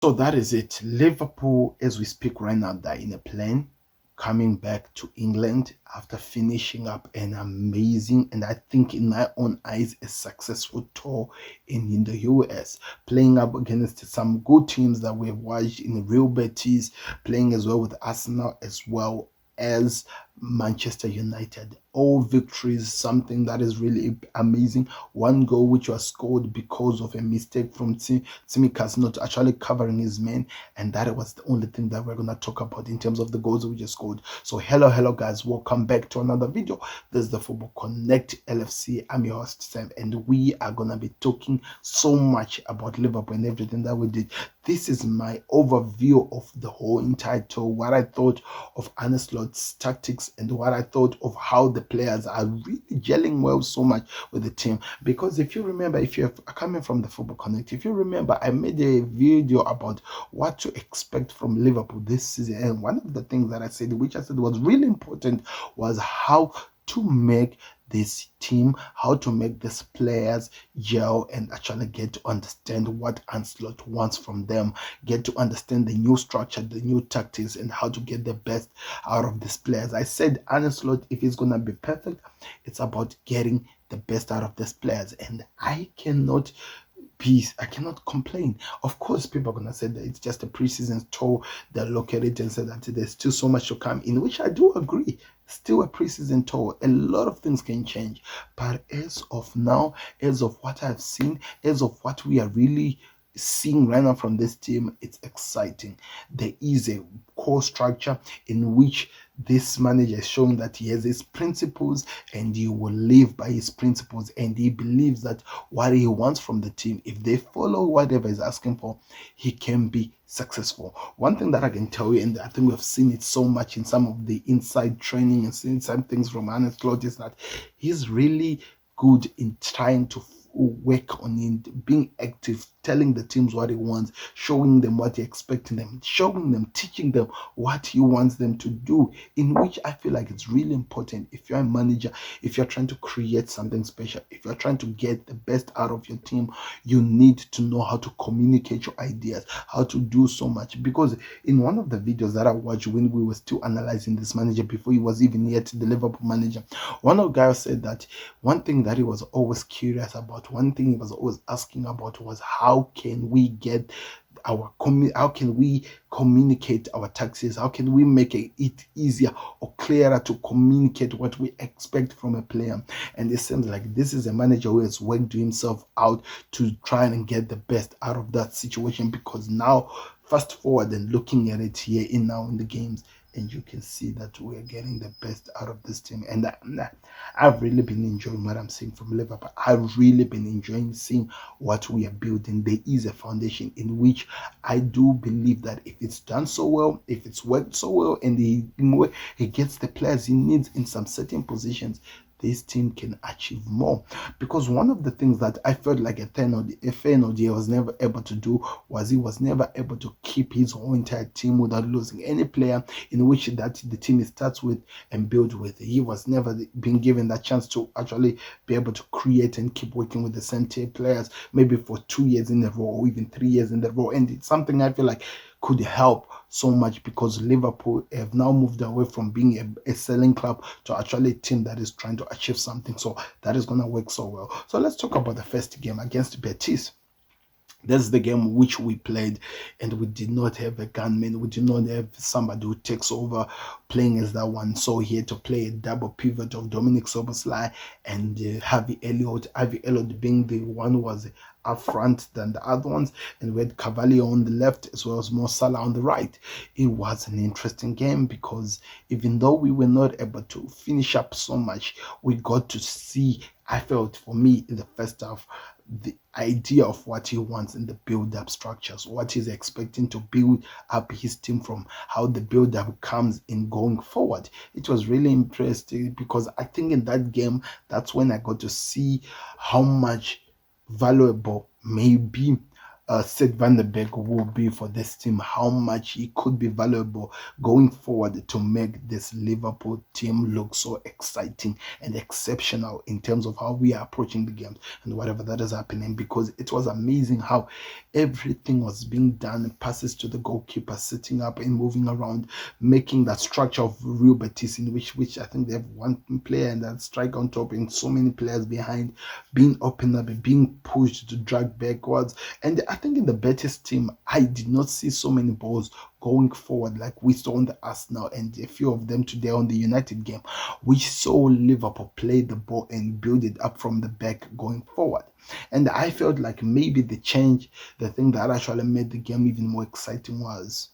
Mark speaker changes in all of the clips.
Speaker 1: So that is it. Liverpool, as we speak right now, they're in a plane coming back to England after finishing up an amazing, and I think in my own eyes, a successful tour in the US, playing up against some good teams that we've watched in Real Betis, playing as well with Arsenal as well as Manchester United. All victories, something that is really amazing. One goal which was scored because of a mistake from Tsimikas not actually covering his man, and that was the only thing that we're gonna talk about in terms of the goals we just scored. So hello guys, welcome back to another video. This is the Football Connect LFC. I'm your host Sam, and we are gonna be talking so much about Liverpool and everything that we did. This is my overview of the whole entire tour, what I thought of Arne Slot's tactics and what I thought of how the players are really gelling well so much with the team. Because if you remember, if you're coming from the Football Connect, if you remember, I made a video about what to expect from Liverpool this season, and one of the things that I said, which I said was really important, was how to make this team, how to make these players gel and actually get to understand what Ancelotti wants from them, get to understand the new structure, the new tactics, and how to get the best out of these players. I said Ancelotti, if he's gonna be perfect, it's about getting the best out of these players, and I cannot complain. Of course, people are gonna say that it's just a preseason tour. They'll look at it and say that there's still so much to come, in which I do agree. Still a preseason tour. A lot of things can change. But as of now, as of what I've seen, as of what we are really seeing right now from this team, it's exciting. There is a core structure in which this manager is showing that he has his principles and he will live by his principles, and he believes that what he wants from the team, if they follow whatever he's asking for, he can be successful. One thing that I can tell you, and I think we've seen it so much in some of the inside training and seeing some things from Arne Slot, is that he's really good in trying to work on it, being active, telling the teams what he wants, showing them what he expecting them, showing them, teaching them what he wants them to do, in which I feel like it's really important. If you're a manager, if you're trying to create something special, if you're trying to get the best out of your team, you need to know how to communicate your ideas, how to do so much. Because in one of the videos that I watched when we were still analyzing this manager before he was even yet the Liverpool manager, one of the guys said that one thing that he was always curious about, one thing he was always asking about, was how can we get how can we communicate our taxes, how can we make it easier or clearer to communicate what we expect from a player. And it seems like this is a manager who has worked himself out to try and get the best out of that situation, because now fast forward and looking at it here in now in the games, and you can see that we're getting the best out of this team. And I've really been enjoying what I'm seeing from Liverpool. I've really been enjoying seeing what we are building. There is a foundation in which I do believe that if it's done so well, if it's worked so well, and he gets the players he needs in some certain positions, this team can achieve more. Because one of the things that I felt like a Feyenoord was never able to do was he was never able to keep his whole entire team without losing any player, in which that the team starts with and build with. He was never been given that chance to actually be able to create and keep working with the same team players, maybe for 2 years in a row or even 3 years in a row. And it's something I feel like could help so much, because Liverpool have now moved away from being a selling club to actually a team that is trying to achieve something. So that is going to work so well. So let's talk about the first game against Betis. That's the game which we played, and we did not have a gunman. We did not have somebody who takes over playing as that one. So he had to play a double pivot of Dominic Soboslai and Harvey Elliott. Harvey Elliott being the one who was up front than the other ones, and we had Cavalier on the left as well as Mo Salah on the right. It was an interesting game, because even though we were not able to finish up so much, we got to see, I felt for me in the first half, the idea of what he wants in the build-up structures, what he's expecting to build up his team from, how the build-up comes in going forward. It was really interesting, because I think in that game, that's when I got to see how much valuable maybe Sid van der Beek will be for this team, how much he could be valuable going forward to make this Liverpool team look so exciting and exceptional in terms of how we are approaching the games and whatever that is happening, because it was amazing how everything was being done, passes to the goalkeeper, sitting up and moving around, making that structure of Real Betis, in which I think they have one player and that strike on top and so many players behind, being opened up and being pushed to drag backwards. And I think in the Betis team, I did not see so many balls going forward like we saw on the Arsenal and a few of them today on the United game. We saw Liverpool play the ball and build it up from the back going forward. And I felt like maybe the thing that actually made the game even more exciting was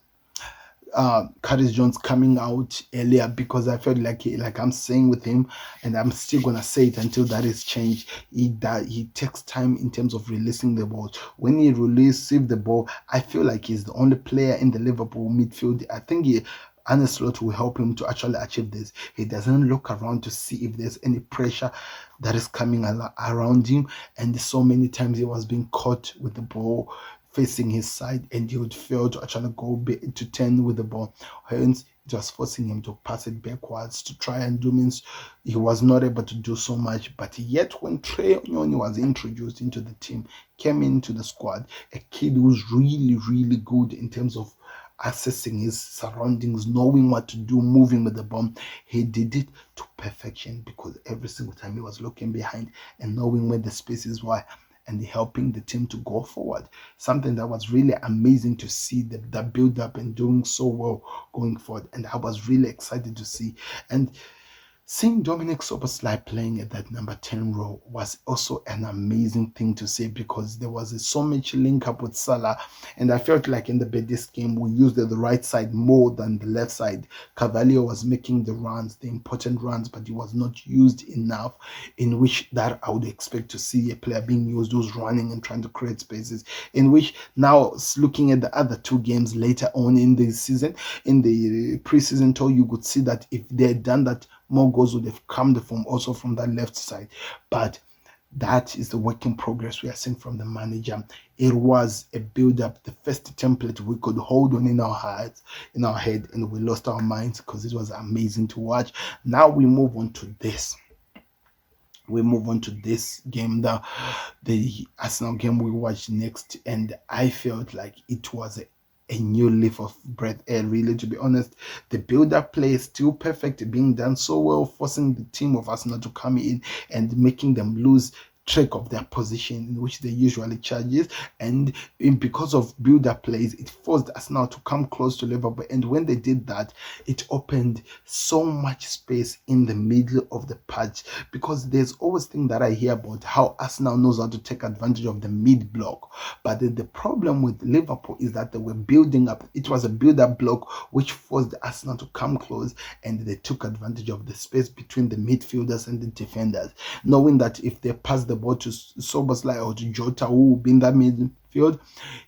Speaker 1: Curtis Jones coming out earlier, because I felt like I'm saying with him, and I'm still gonna say it until that is changed. He takes time in terms of releasing the ball. When he releases the ball, I feel like he's the only player in the Liverpool midfield. I think Arne Slot will help him to actually achieve this. He doesn't look around to see if there's any pressure that is coming around him, and so many times he was being caught with the ball facing his side and he would fail to actually go to 10 with the ball. Hence, it was forcing him to pass it backwards to try and do means he was not able to do so much. But yet, when Trey Onyoni was introduced into the team, came into the squad, a kid who's really, really good in terms of assessing his surroundings, knowing what to do, moving with the ball. He did it to perfection, because every single time he was looking behind and knowing where the spaces were and helping the team to go forward. Something that was really amazing to see, the build up and doing so well going forward. And I was really excited to see. And seeing Dominic Szoboszlai playing at that number 10 role was also an amazing thing to see, because there was so much link up with Salah, and I felt like in the Betis game we used the right side more than the left side. Carvalho was making the runs, the important runs, but he was not used enough, in which that I would expect to see a player being used who's running and trying to create spaces, in which now looking at the other two games later on in the season, in the preseason tour, you could see that if they had done that, more goals would have come from that left side. But that is the work in progress we are seeing from the manager. It was a build-up, the first template we could hold on in our heads, in our head, and we lost our minds because it was amazing to watch. Now we move on to this. Game, the Arsenal game we watched next, and I felt like it was a new leaf of breath air, really, to be honest. The build-up play is still perfect, being done so well, forcing the team of Arsenal to come in and making them lose track of their position in which they usually charges, and because of build-up plays, it forced Arsenal to come close to Liverpool. And when they did that, it opened so much space in the middle of the patch, because there's always thing that I hear about how Arsenal knows how to take advantage of the mid block, but the problem with Liverpool is that they were building up. It was a build-up block which forced Arsenal to come close, and they took advantage of the space between the midfielders and the defenders, knowing that if they pass the ball to Szoboszlai or to Jota, who will be in that midfield,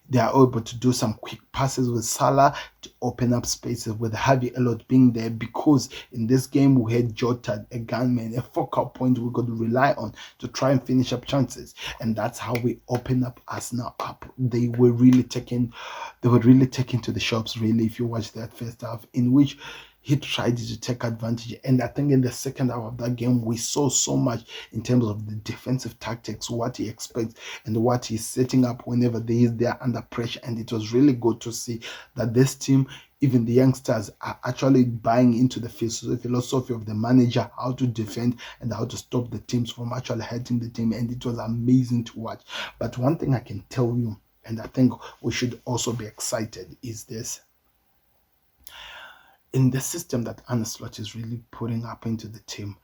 Speaker 1: they are able to do some quick passes with Salah to open up spaces, with Harvey Elliott being there, because in this game we had Jota, a gunman, a focal point we could rely on to try and finish up chances, and that's how we open up Arsenal up. They were really taken to the shops, really, if you watch that first half, in which he tried to take advantage. And I think in the second half of that game, we saw so much in terms of the defensive tactics, what he expects and what he's setting up whenever they're under pressure. And it was really good to see that this team, even the youngsters, are actually buying into the philosophy of the manager, how to defend and how to stop the teams from actually hurting the team. And it was amazing to watch. But one thing I can tell you, and I think we should also be excited, is this. In the system that Arne Slot is really putting up into the team,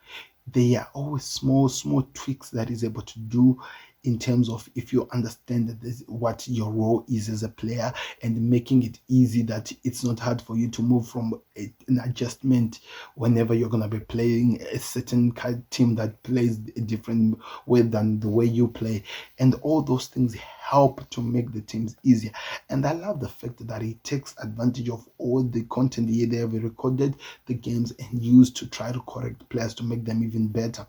Speaker 1: there are always small tweaks that he's able to do in terms of, if you understand that this, what your role is as a player, and making it easy, that it's not hard for you to move from an adjustment whenever you're going to be playing a certain kind of team that plays a different way than the way you play. And all those things help to make the teams easier. And I love the fact that he takes advantage of all the content here they have recorded the games and used to try to correct players to make them even better.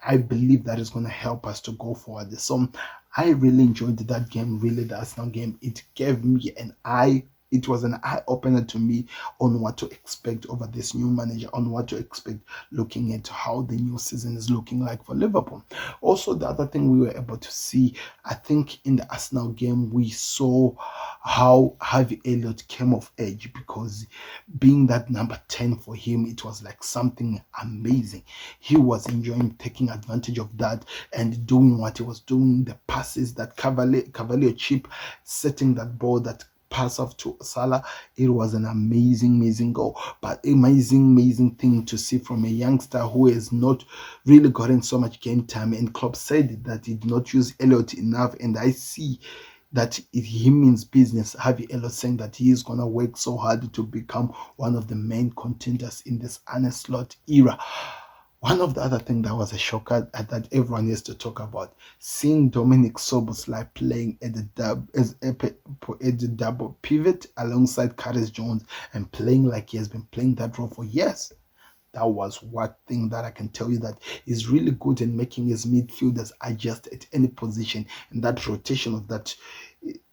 Speaker 1: I believe that is going to help us to go forward. So I really enjoyed that game, really, the Arsenal game. It gave me it was an eye opener to me on what to expect over this new manager, on what to expect looking at how the new season is looking like for Liverpool. Also, the other thing we were able to see, I think in the Arsenal game, we saw how Harvey Elliott came of age, because being that number 10 for him, it was like something amazing. He was enjoying taking advantage of that and doing what he was doing, the passes that Cavalier chip, setting that ball, that pass off to Salah. It was an amazing goal, but amazing thing to see from a youngster who has not really gotten so much game time. And Klopp said that he did not use Elliott enough, and I see that he means business. Harvey Elliott saying that he is going to work so hard to become one of the main contenders in this Arne Slot era. One of the other things that was a shocker that everyone has to talk about, seeing Dominic Szoboszlai playing at the double pivot alongside Curtis Jones and playing like he has been playing that role for years. That was one thing that I can tell you that is really good in making his midfielders adjust at any position, and that rotation of that,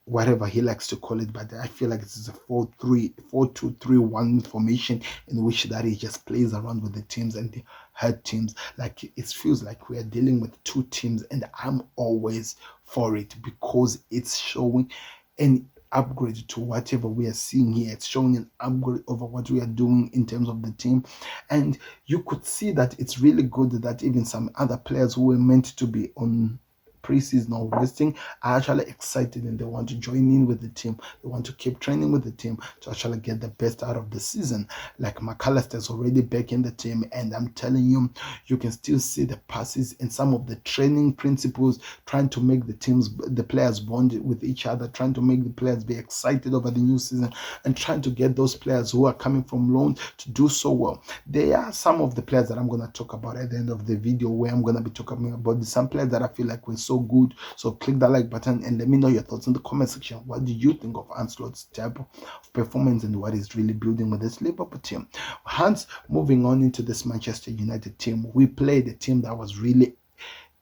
Speaker 1: whatever he likes to call it, but I feel like this is a 4-2-3-1 formation in which that he just plays around with the teams and the hurt teams. Like, it feels like we are dealing with two teams, and I'm always for it because it's showing an upgrade to whatever we are seeing here. It's showing an upgrade over what we are doing in terms of the team, and you could see that it's really good that even some other players who were meant to be on preseason or resting are actually excited and they want to join in with the team. They want to keep training with the team to actually get the best out of the season. Like McAllister is already back in the team, and I'm telling you, you can still see the passes and some of the training principles, trying to make the players bond with each other, trying to make the players be excited over the new season, and trying to get those players who are coming from loan to do so well. There are some of the players that I'm going to talk about at the end of the video, where I'm going to be talking about some players that I feel like we're so good. So click that like button and let me know your thoughts in the comment section. What do you think of Ancelotti's type of performance and what he's really building with this Liverpool team? Hence, moving on into this Manchester United team, we played a team that was really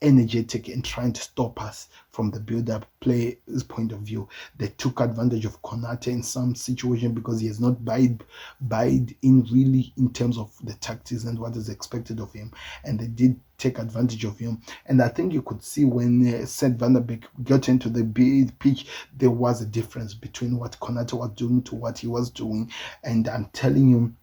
Speaker 1: energetic in trying to stop us from the build-up play point of view. They took advantage of Konate in some situation because he has not buyed in really in terms of the tactics and what is expected of him, and they did take advantage of him. And I think you could see when Seth Van der Beek got into the pitch, there was a difference between what Konate was doing to what he was doing. And I'm telling you,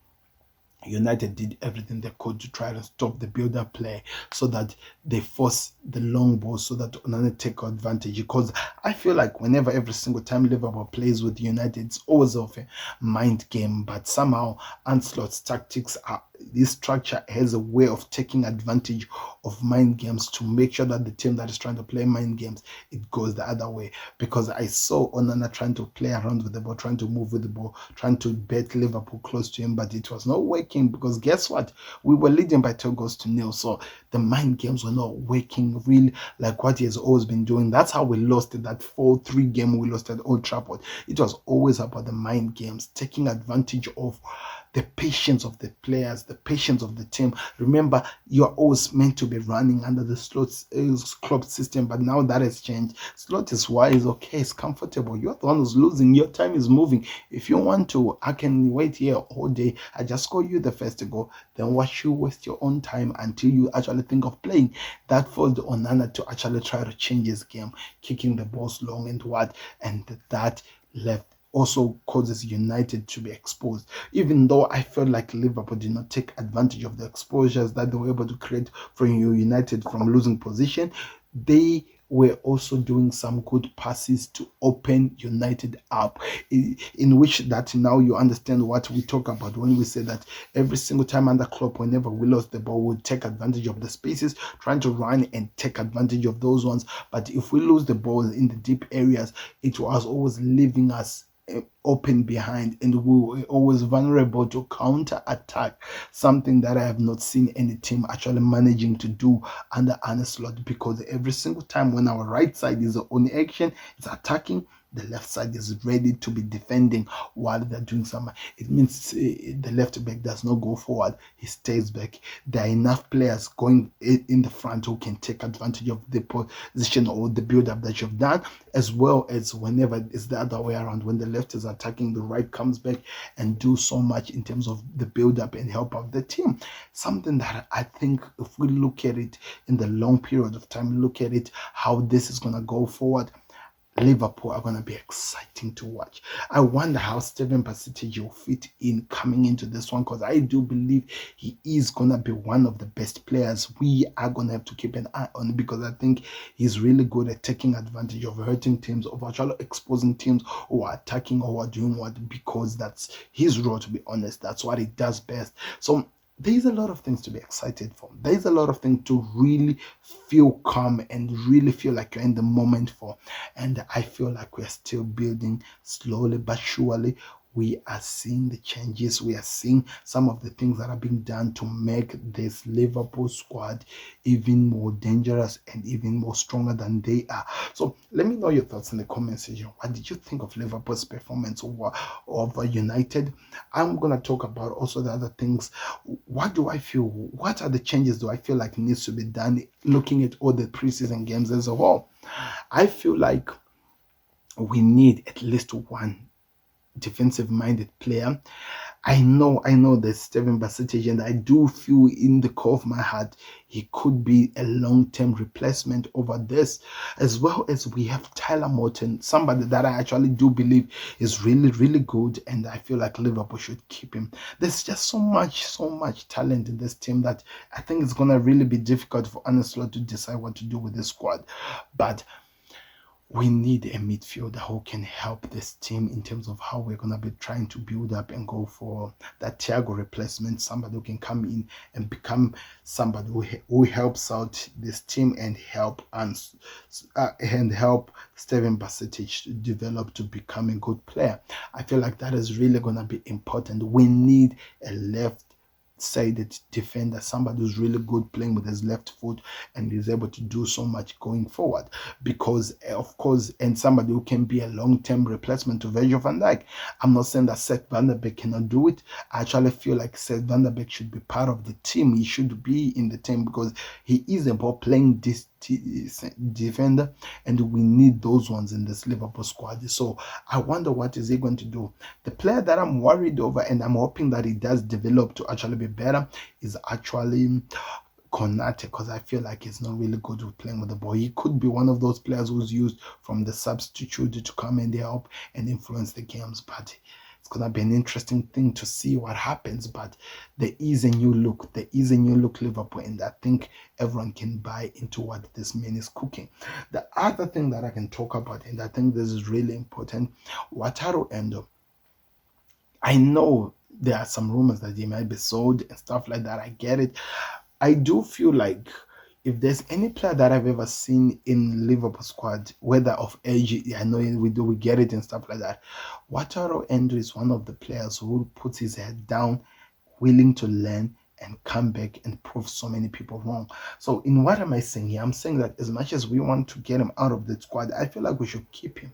Speaker 1: United did everything they could to try to stop the build-up play so that they force the long ball so that Onana take advantage. Because I feel like whenever every single time Liverpool plays with United, it's always of a mind game, but somehow Ancelotti's tactics are, this structure has a way of taking advantage of mind games to make sure that the team that is trying to play mind games, it goes the other way. Because I saw Onana trying to play around with the ball, trying to move with the ball, trying to bet Liverpool close to him, but it was not working because guess what? We were leading by 2-0. So the mind games were not working really like what he has always been doing. That's how we lost that 4-3 game we lost at Old Trafford. It was always about the mind games, taking advantage of the patience of the players, the patience of the team. Remember, you're always meant to be running under the Klopp system, but now that has changed. Slot is wise, okay, it's comfortable. You're the one who's losing. Your time is moving. If you want to, I can wait here all day. I just score you the first goal. Then watch you waste your own time until you actually think of playing. That forced Onana to actually try to change his game, kicking the balls long and wide, and that left also causes United to be exposed. Even though I felt like Liverpool did not take advantage of the exposures that they were able to create for United from losing position, they were also doing some good passes to open United up, in which that now you understand what we talk about when we say that every single time under Klopp, whenever we lost the ball, we would take advantage of the spaces, trying to run and take advantage of those ones. But if we lose the ball in the deep areas, it was always leaving us open behind, and we were always vulnerable to counter attack, something that I have not seen any team actually managing to do under Arne Slot, because every single time when our right side is on action, it's attacking, the left side is ready to be defending while they're doing some. It means the left back does not go forward, he stays back. There are enough players going in the front who can take advantage of the position or the build up that you've done, as well as whenever it's the other way around, when the left is attacking, the right comes back and do so much in terms of the build up and help out the team. Something that I think, if we look at it in the long period of time, look at it how this is going to go forward, Liverpool are going to be exciting to watch. I wonder how Steven Basic will fit in coming into this one, because I do believe he is going to be one of the best players we are going to have to keep an eye on, because I think he's really good at taking advantage of hurting teams, of actually exposing teams who are attacking or who are doing what, because that's his role, to be honest. That's what he does best. So there's a lot of things to be excited for. There's a lot of things to really feel calm and really feel like you're in the moment for. And I feel like we're still building slowly but surely. We are seeing the changes. We are seeing some of the things that are being done to make this Liverpool squad even more dangerous and even more stronger than they are. So let me know your thoughts in the comment section. What did you think of Liverpool's performance over United? I'm going to talk about also the other things. What do I feel? What are the changes do I feel like needs to be done, looking at all the preseason games as a whole? I feel like we need at least one defensive minded player. I know there's Steven Basic, and I do feel in the core of my heart he could be a long-term replacement over this, as well as we have Tyler Morton, somebody that I actually do believe is really, really good, and I feel like Liverpool should keep him. There's just so much talent in this team that I think it's gonna really be difficult for Arne Slot to decide what to do with this squad. But we need a midfielder who can help this team in terms of how we're going to be trying to build up and go for that Thiago replacement, somebody who can come in and become somebody who helps out this team and help Steven Basic develop to become a good player. I feel like that is really going to be important. We need a left-sided defender, somebody who's really good playing with his left foot and is able to do so much going forward, because of course, and somebody who can be a long-term replacement to Virgil van Dijk. I'm not saying that Seth van der Beek cannot do it. I actually feel like Seth van der Beek should be part of the team. He should be in the team because he is about playing this defender, and we need those ones in this Liverpool squad. So I wonder what is he going to do. The player that I'm worried over, and I'm hoping that he does develop to actually be better, is actually Konate, because I feel like he's not really good with playing with the ball. He could be one of those players who's used from the substitute to come and help and influence the games, but it's going to be an interesting thing to see what happens. But there is a new look. There is a new look Liverpool, and I think everyone can buy into what this man is cooking. The other thing that I can talk about, and I think this is really important, Wataru Endo. I know there are some rumors that he might be sold and stuff like that. I get it. I do feel like if there's any player that I've ever seen in Liverpool squad, whether of age, I know we get it and stuff like that, Wataru Endo is one of the players who puts his head down, willing to learn and come back and prove so many people wrong. So in what am I saying here? I'm saying that as much as we want to get him out of the squad, I feel like we should keep him.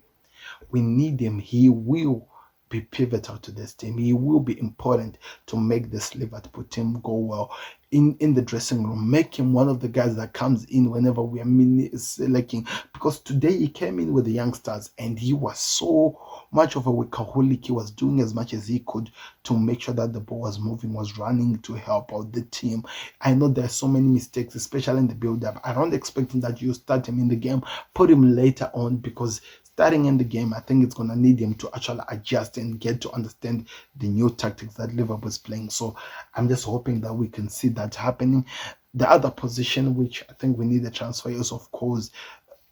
Speaker 1: We need him. He will be pivotal to this team. He will be important to make this Liverpool team go well in the dressing room. Make him one of the guys that comes in whenever we are selecting, because today he came in with the youngsters and he was so much of a workaholic. He was doing as much as he could to make sure that the ball was moving, was running to help out the team. I know there's so many mistakes, especially in the build-up. I don't expect that you start him in the game, put him later on, because starting in the game, I think it's going to need him to actually adjust and get to understand the new tactics that Liverpool is playing. So I'm just hoping that we can see that happening. The other position which I think we need a transfer is, of course,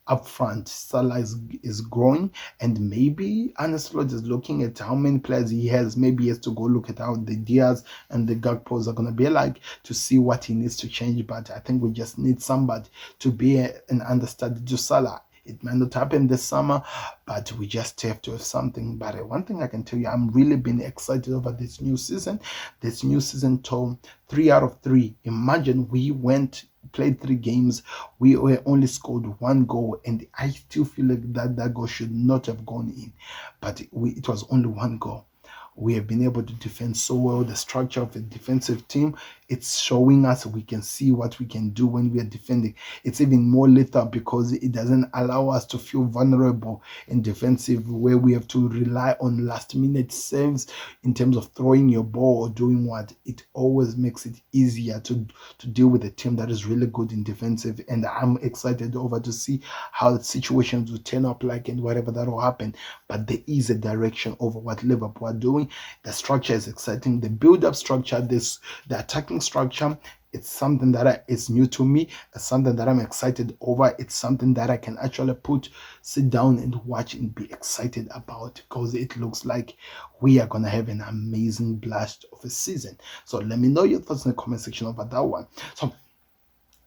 Speaker 1: up front. Salah is growing, and maybe Arne Slot is looking at how many players he has. Maybe he has to go look at how the Diaz and the Gakpos are going to be like to see what he needs to change. But I think we just need somebody to be an understudy to Salah. It might not happen this summer, but we just have to have something. But one thing I can tell you, I'm really been excited over this new season. This new season told 3 out of 3. Imagine we played 3 games, we were only scored 1 goal, and I still feel like that goal should not have gone in, but it was only 1 goal. We have been able to defend so well. The structure of a defensive team, it's showing us we can see what we can do when we are defending. It's even more lethal because it doesn't allow us to feel vulnerable in defensive, where we have to rely on last minute saves in terms of throwing your ball or doing what. It always makes it easier to deal with a team that is really good in defensive, and I'm excited over to see how situations will turn up like and whatever that will happen. But there is a direction over what Liverpool are doing. The structure is exciting. The build-up structure, the attacking structure, it's something that is new to me. It's something that I'm excited over. It's something that I can actually sit down and watch and be excited about, because it looks like we are going to have an amazing blast of a season. So let me know your thoughts in the comment section over that one. So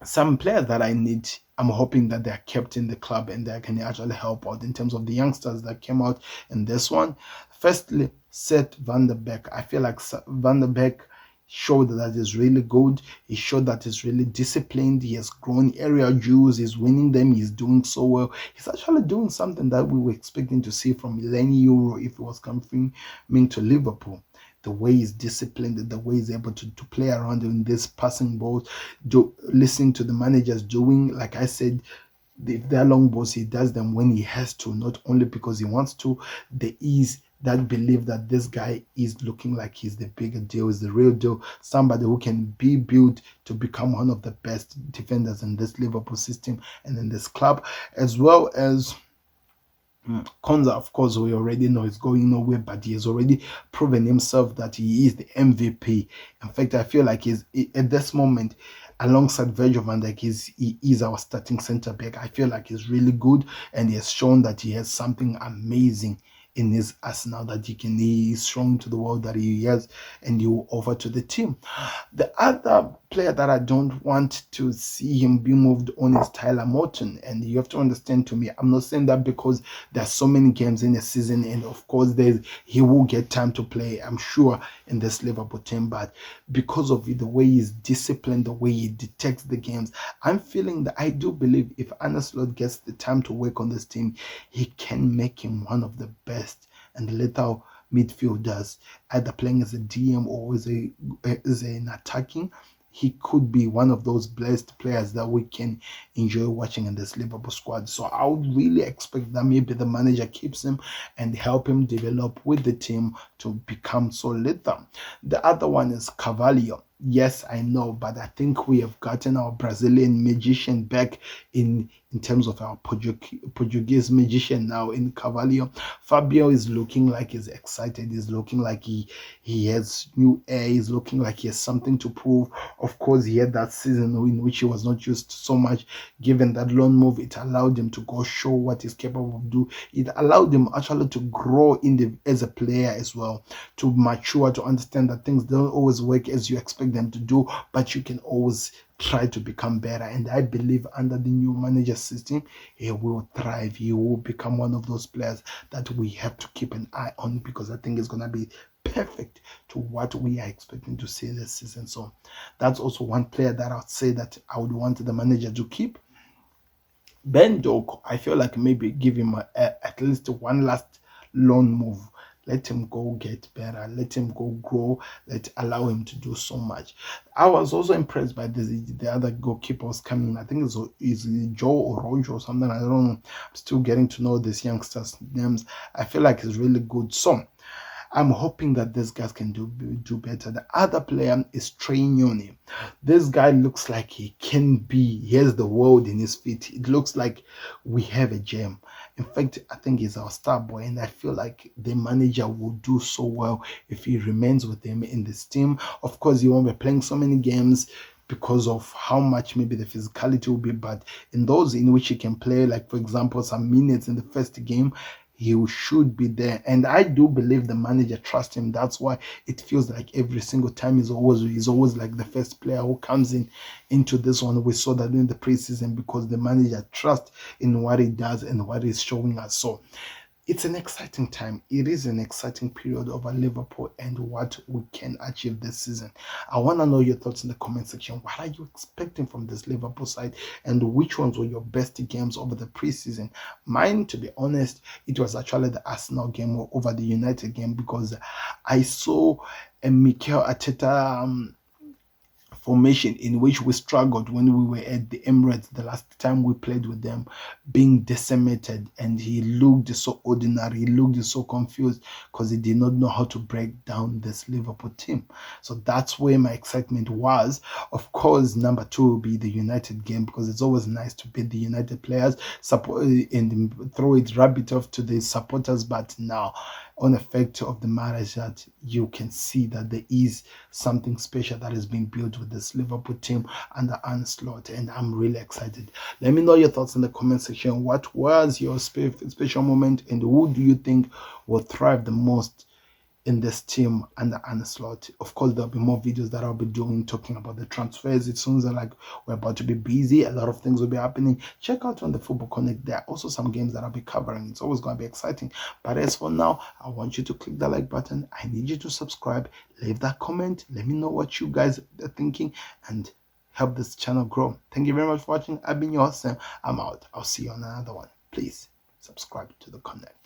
Speaker 1: some players that I need, I'm hoping that they're kept in the club and they can actually help out in terms of the youngsters that came out in this one. Firstly, Seth Van der Beek. I feel like Van der Beek showed that he's really good. He showed that he's really disciplined. He has grown area duels. He's winning them. He's doing so well. He's actually doing something that we were expecting to see from Lenny Euro if he was coming to Liverpool. The way he's disciplined, the way he's able to play around in this passing balls, listening to the managers doing, like I said, if they're long balls, he does them when he has to, not only because he wants to. There is that belief that this guy is looking like he's the bigger deal, is the real deal, somebody who can be built to become one of the best defenders in this Liverpool system and in this club, as well as Konza. Of course, we already know he's going nowhere, but he has already proven himself that he is the MVP. In fact, I feel like he's at this moment, alongside Virgil van Dijk, he is our starting centre back. I feel like he's really good, and he has shown that he has something amazing in his arsenal that he is showing to the world that he has, and he will offer to the team. The other player that I don't want to see him be moved on is Tyler Morton, and you have to understand, to me, I'm not saying that because there's so many games in a season, and of course he will get time to play, I'm sure, in this Liverpool team, but because of the way he's disciplined, the way he detects the games, I'm feeling that I do believe if Arne Slot gets the time to work on this team, he can make him one of the best and lethal midfielders, either playing as a DM or as an attacking. He could be one of those blessed players that we can enjoy watching in this Liverpool squad. So I would really expect that maybe the manager keeps him and help him develop with the team to become so lethal. The other one is Carvalho. Yes, I know, but I think we have gotten our Brazilian magician back in terms of our Portuguese magician now in Carvalho. Fabio is looking like he's excited. He's looking like he has new air. He's looking like he has something to prove. Of course, he had that season in which he was not used so much. Given that loan move, it allowed him to go show what he's capable of doing. It allowed him actually to grow as a player as well, to mature, to understand that things don't always work as you expect them to do, but you can always try to become better. And I believe under the new manager system, he will thrive. He will become one of those players that we have to keep an eye on, because I think it's going to be perfect to what we are expecting to see this season. So that's also one player that I would say that I would want the manager to keep. Ben Doak, I feel like maybe give him at least one last loan move. Let him go get better. Let him go grow. Allow him to do so much. I was also impressed by the other goalkeepers coming. I think it's Joe or Roger or something. I don't know. I'm still getting to know these youngsters' names. I feel like it's really good. So I'm hoping that these guys can do better. The other player is Trey Nyoni. This guy looks like he has the world in his feet. It looks like we have a gem. In fact, I think he's our star boy, and I feel like the manager will do so well if he remains with him in this team. Of course, he won't be playing so many games because of how much maybe the physicality will be, but in those in which he can play, like for example, some minutes in the first game, he should be there. And I do believe the manager trusts him. That's why it feels like every single time he's always like the first player who comes into this one. We saw that in the preseason because the manager trusts in what he does and what he's showing us. So it's an exciting time. It is an exciting period over Liverpool and what we can achieve this season. I want to know your thoughts in the comment section. What are you expecting from this Liverpool side, and which ones were your best games over the preseason? Mine, to be honest, it was actually the Arsenal game over the United game, because I saw a Mikel Arteta formation in which we struggled when we were at the Emirates the last time we played with them, being decimated, and he looked so ordinary, he looked so confused because he did not know how to break down this Liverpool team. So that's where my excitement was. Of course, number two will be the United game, because it's always nice to beat the United players, support and throw it rabbit off to the supporters. But now, on the fact of the matter is that you can see that there is something special that is being built with this Liverpool team under onslaught, and I'm really excited. Let me know your thoughts in the comment section. What was your special moment, and who do you think will thrive the most in this team under onslaught? Of course, there'll be more videos that I'll be doing talking about the transfers. It sounds like we're about to be busy. A lot of things will be happening. Check out on the Football Connect. There are also some games that I'll be covering. It's always going to be exciting. But as for now, I want you to click the like button. I need you to subscribe. Leave that comment. Let me know what you guys are thinking and help this channel grow. Thank you very much for watching. I've been your host, Sam. I'm out. I'll see you on another one. Please subscribe to the Connect.